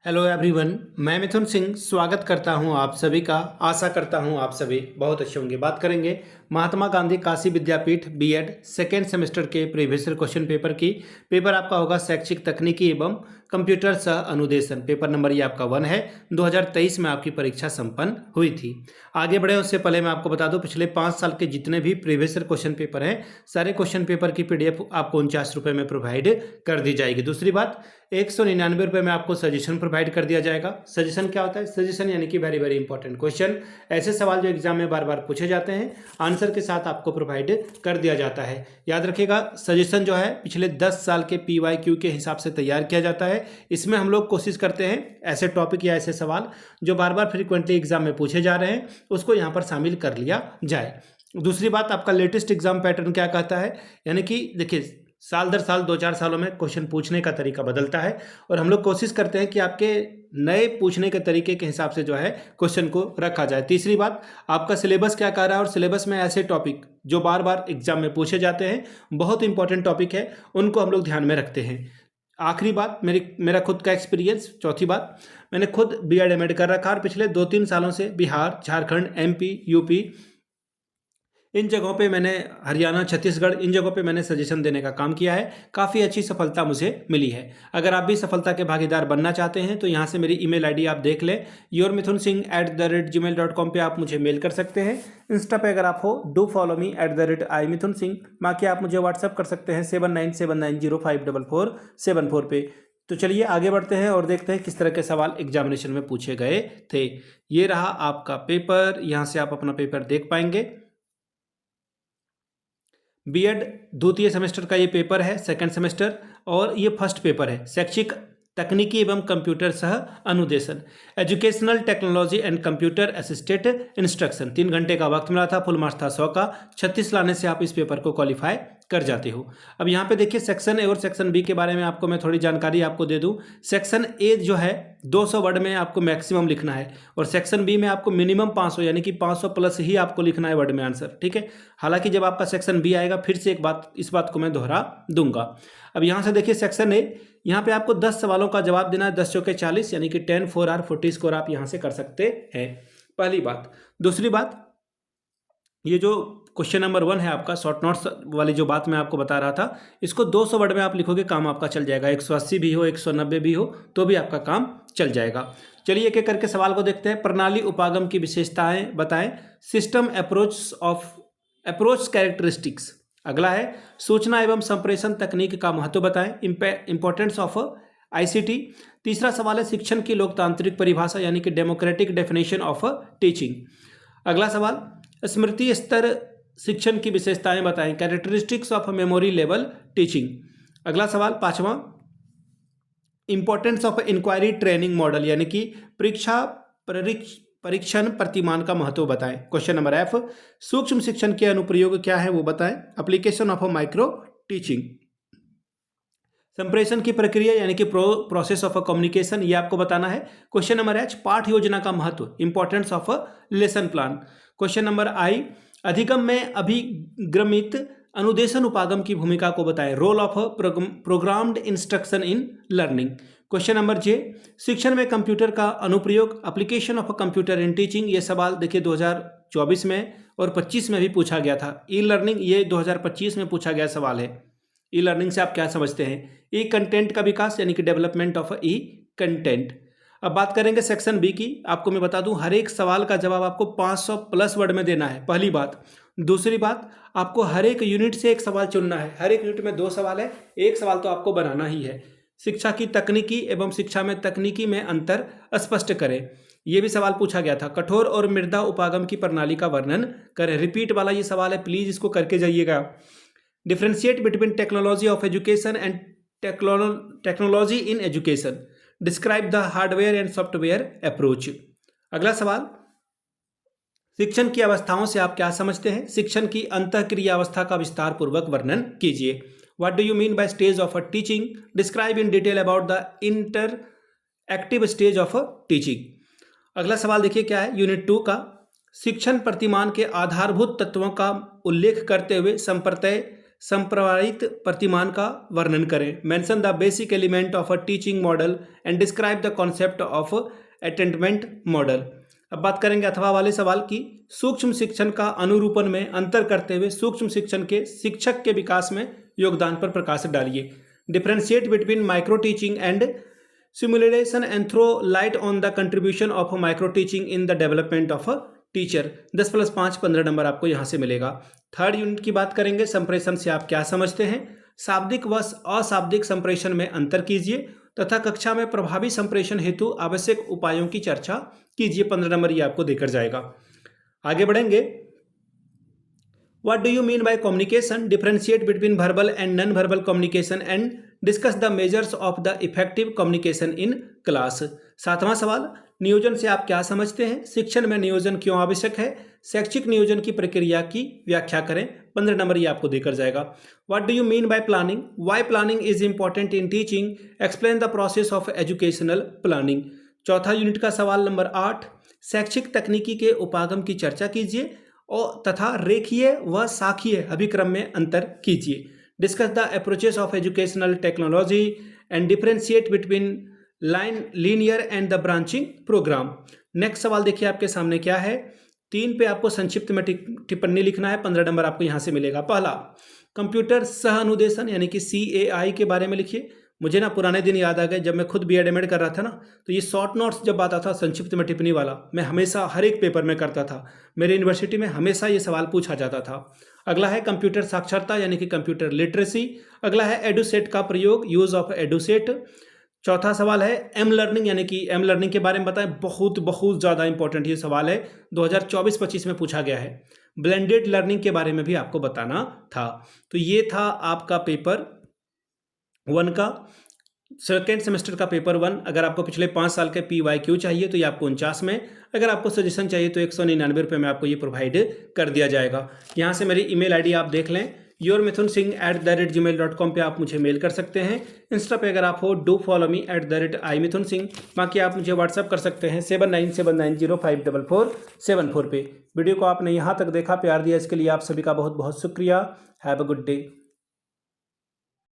Hello everyone, मैं मिथुन सिंह स्वागत करता हूं आप सभी का। आशा करता हूं आप सभी बहुत अच्छे होंगे। बात करेंगे महात्मा गांधी काशी विद्यापीठ बीएड सेकेंड सेमेस्टर के प्रीवियस ईयर क्वेश्चन पेपर की। पेपर आपका होगा शैक्षिक तकनीकी एवं कंप्यूटर सह अनुदेशन। पेपर नंबर ये आपका 1 है। 2023 में आपकी परीक्षा संपन्न हुई थी। आगे बढ़े उससे पहले मैं आपको बता दूं, पिछले 5 साल के जितने भी प्रीवियस ईयर क्वेश्चन पेपर हैं, सारे क्वेश्चन पेपर की पीडीएफ आपको 49 रुपये में प्रोवाइड कर दी जाएगी। दूसरी बात, 199 रुपये में आपको सजेशन प्रोवाइड कर दिया जाएगा। सजेशन क्या होता है? सजेशन यानी कि वेरी वेरी इंपॉर्टेंट क्वेश्चन, ऐसे सवाल जो एग्जाम में बार बार पूछे जाते हैं, आंसर के साथ आपको प्रोवाइड कर दिया जाता है। याद रखिएगा, सजेशन जो है पिछले 10 साल के PYQ के हिसाब से तैयार किया जाता है। इसमें हम लोग कोशिश करते हैं ऐसे टॉपिक या ऐसे सवाल जो बार बार फ्रीक्वेंटली एग्जाम में पूछे जा रहे हैं, उसको यहाँ पर शामिल कर लिया जाए। दूसरी बात, आपका लेटेस्ट एग्जाम पैटर्न क्या कहता है, यानी कि देखिए साल दर साल 2-4 सालों में क्वेश्चन पूछने का तरीका बदलता है और हम लोग कोशिश करते हैं कि आपके नए पूछने के तरीके के हिसाब से जो है क्वेश्चन को रखा जाए। तीसरी बात, आपका सिलेबस क्या कह रहा है और सिलेबस में ऐसे टॉपिक जो बार बार एग्जाम में पूछे जाते हैं, बहुत इंपॉर्टेंट टॉपिक है, उनको हम लोग ध्यान में रखते हैं। आखिरी बात, मेरा खुद का एक्सपीरियंस। चौथी बात, मैंने खुद BEd MAd कर रखा और पिछले 2-3 सालों से बिहार, झारखंड, MP, UP इन जगहों पे मैंने, हरियाणा, छत्तीसगढ़, इन जगहों पे मैंने सजेशन देने का काम किया है। काफ़ी अच्छी सफलता मुझे मिली है। अगर आप भी सफलता के भागीदार बनना चाहते हैं तो यहाँ से मेरी email ID आप देख लें, yourmithunsingh@gmail.com पे आप मुझे मेल कर सकते हैं। इंस्टा पे अगर आप हो, डू फॉलो मी @imithunsingh। बाकी आप मुझे व्हाट्सअप कर सकते हैं 7979054474 पे। तो चलिए आगे बढ़ते हैं और देखते हैं किस तरह के सवाल एग्जामिनेशन में पूछे गए थे। ये रहा आपका पेपर, यहाँ से आप अपना पेपर देख पाएंगे। बीएड द्वितीय सेमेस्टर का ये पेपर है, सेकंड सेमेस्टर, और ये फर्स्ट पेपर है, शैक्षिक तकनीकी एवं कंप्यूटर सह अनुदेशन, educational technology and computer assisted instruction. 3 घंटे का वक्त मिला था, फुल मार्क्स था 100 का। 36 लाने से आप इस पेपर को क्वालिफाई कर जाते हो। अब यहाँ पे देखिए सेक्शन ए और सेक्शन बी के बारे में आपको मैं थोड़ी जानकारी आपको दे दूं। सेक्शन ए जो है 200 वर्ड में आपको मैक्सिमम लिखना है और सेक्शन बी में आपको मिनिमम 500 यानी कि 500 प्लस ही आपको लिखना है वर्ड में आंसर, ठीक है। हालांकि जब आपका सेक्शन बी आएगा फिर से इस बात को मैं दोहरा दूंगा। अब यहाँ से देखिए सेक्शन ए, यहाँ पे आपको 10 सवालों का जवाब देना है, 10 चौके 40 यानी कि 10 4 आर 40 स्कोर आप यहाँ से कर सकते हैं, पहली बात। दूसरी बात, ये जो क्वेश्चन नंबर 1 है आपका, शॉर्ट नोट्स वाली जो बात मैं आपको बता रहा था, इसको 200 वर्ड में आप लिखोगे, काम आपका चल जाएगा। 180 भी हो, 190 भी हो तो भी आपका काम चल जाएगा। चलिए एक एक करके सवाल को देखते हैं। प्रणाली उपागम की विशेषताएं बताएं। System approach characteristics. अगला है सूचना एवं संप्रेषण तकनीक का महत्व बताएं, इंपॉर्टेंस ऑफ ICT। तीसरा सवाल है शिक्षण की लोकतांत्रिक परिभाषा यानी कि डेमोक्रेटिक डेफिनेशन ऑफ टीचिंग। अगला सवाल, स्मृति स्तर शिक्षण की विशेषताएं बताएं, characteristics of memory level teaching. अगला सवाल, पांचवा, importance of inquiry training model यानी कि परीक्षण प्रतिमान का महत्व बताएं। क्वेश्चन नंबर F, सूक्ष्म शिक्षण के अनुप्रयोग क्या है वो बताएं, एप्लीकेशन ऑफ माइक्रो टीचिंग। संप्रेषण की प्रक्रिया यानी कि प्रोसेस ऑफ कम्युनिकेशन, ये आपको बताना है। क्वेश्चन नंबर H, पाठ योजना का महत्व, importance of lesson plan. Question number I, अधिगम में अभिग्रमित अनुदेशन उपागम की भूमिका को बताएं, role of programmed instruction in learning. Question number J, शिक्षण में कंप्यूटर का अनुप्रयोग, application of computer in teaching. ये सवाल देखिए 2024 में और 25 में भी पूछा गया था। ई लर्निंग, ये 2025 में पूछा गया सवाल है। ई लर्निंग से आप क्या समझते हैं? ई कंटेंट का विकास यानी कि डेवलपमेंट ऑफ ई कंटेंट। अब बात करेंगे सेक्शन बी की। आपको मैं बता दूं, हर एक सवाल का जवाब आपको 500 प्लस वर्ड में देना है, पहली बात। दूसरी बात, आपको हर एक यूनिट से एक सवाल चुनना है। हर एक यूनिट में 2 सवाल है, एक सवाल तो आपको बनाना ही है। शिक्षा की तकनीकी एवं शिक्षा में तकनीकी में अंतर स्पष्ट करें, यह भी सवाल पूछा गया था। कठोर और मृदा उपागम की प्रणाली का वर्णन करें, रिपीट वाला ये सवाल है, प्लीज इसको करके जाइएगा। Differentiate between technology of education and technology in education, describe the hardware and software approach. अगला सवाल, शिक्षण की अवस्थाओं से आप क्या समझते हैं? शिक्षण की अंतःक्रिया अवस्था का विस्तार पूर्वक वर्णन कीजिए। What do you mean by stage of teaching? Describe in detail about the interactive stage of teaching. अगला सवाल देखिए क्या है, यूनिट 2 का, शिक्षण प्रतिमान के आधारभूत तत्वों का उल्लेख करते हुए संप्रत्यय संप्रसारित प्रतिमान का वर्णन करें। Mention the basic element of a teaching model and describe the concept of attainment model. अब बात करेंगे अथवा वाले सवाल की, सूक्ष्म शिक्षण का अनुरूपण में अंतर करते हुए सूक्ष्म शिक्षण के शिक्षक के विकास में योगदान पर प्रकाश डालिए। Differentiate between micro teaching and simulation and throw light on the contribution of micro teaching in the development of a teacher. 10+5 15 number आपको यहाँ से मिलेगा। थर्ड यूनिट की बात करेंगे, संप्रेषण से आप क्या समझते हैं, शाब्दिक व अशाब्दिक संप्रेषण में अंतर कीजिए तथा कक्षा में प्रभावी संप्रेषण हेतु आवश्यक उपायों की चर्चा कीजिए। 15 नंबर ये आपको देकर जाएगा। आगे बढ़ेंगे, what do you mean by communication, differentiate between verbal and non verbal communication and discuss the measures of the effective communication in class. 7वां सवाल, नियोजन से आप क्या समझते हैं, शिक्षण में नियोजन क्यों आवश्यक है, शैक्षिक नियोजन की प्रक्रिया की व्याख्या करें। 15 नंबर ये आपको देकर जाएगा। What do you mean bye planning, why planning is important in teaching, explain the process of educational planning. चौथा यूनिट का सवाल नंबर 8, शैक्षिक तकनीकी के उपागम की चर्चा कीजिए और तथा रेखीय व शाखीय अभिक्रम में अंतर कीजिए। Discuss the approaches of educational technology and differentiate between linear and the branching program. Next सवाल देखिए आपके सामने क्या है, 3 पे आपको संक्षिप्त में टिप्पणी लिखना है। 15 नंबर आपको यहाँ से मिलेगा। पहला, कंप्यूटर सह अनुदेशन यानी कि CAI के बारे में लिखिए। मुझे ना पुराने दिन याद आ गए, जब मैं खुद B.Ed M.Ed कर रहा था ना, तो ये शॉर्ट नोट्स जब आता था संक्षिप्त में टिप्पणी वाला, मैं हमेशा हर एक पेपर में करता था। मेरे यूनिवर्सिटी में हमेशा ये सवाल पूछा जाता था। अगला है कंप्यूटर साक्षरता यानी कि कंप्यूटर लिटरेसी। अगला है एडुसेट का प्रयोग, यूज ऑफ एडुसेट। चौथा सवाल है एम लर्निंग यानी कि एम लर्निंग के बारे में बताएं। बहुत बहुत ज़्यादा इंपॉर्टेंट ये सवाल है, 2024-25 में पूछा गया है। ब्लेंडेड लर्निंग के बारे में भी आपको बताना था। तो ये था आपका पेपर 1 का, सेकेंड सेमेस्टर का पेपर 1। अगर आपको पिछले 5 साल के PYQ चाहिए तो ये आपको 49 में, अगर आपको सजेशन चाहिए तो 199 रुपये में आपको ये प्रोवाइड कर दिया जाएगा। यहाँ से मेरी email ID आप देख लें, yourmithunsingh@gmail.com पे आप मुझे मेल कर सकते हैं। इंस्टा पे अगर आप हो डू फॉलो मी @imithunsingh। बाकी आप मुझे व्हाट्सअप कर सकते हैं 7979054474 पे। वीडियो को आपने यहाँ तक देखा, प्यार दिया, इसके लिए आप सभी का बहुत बहुत शुक्रिया। Have a good day.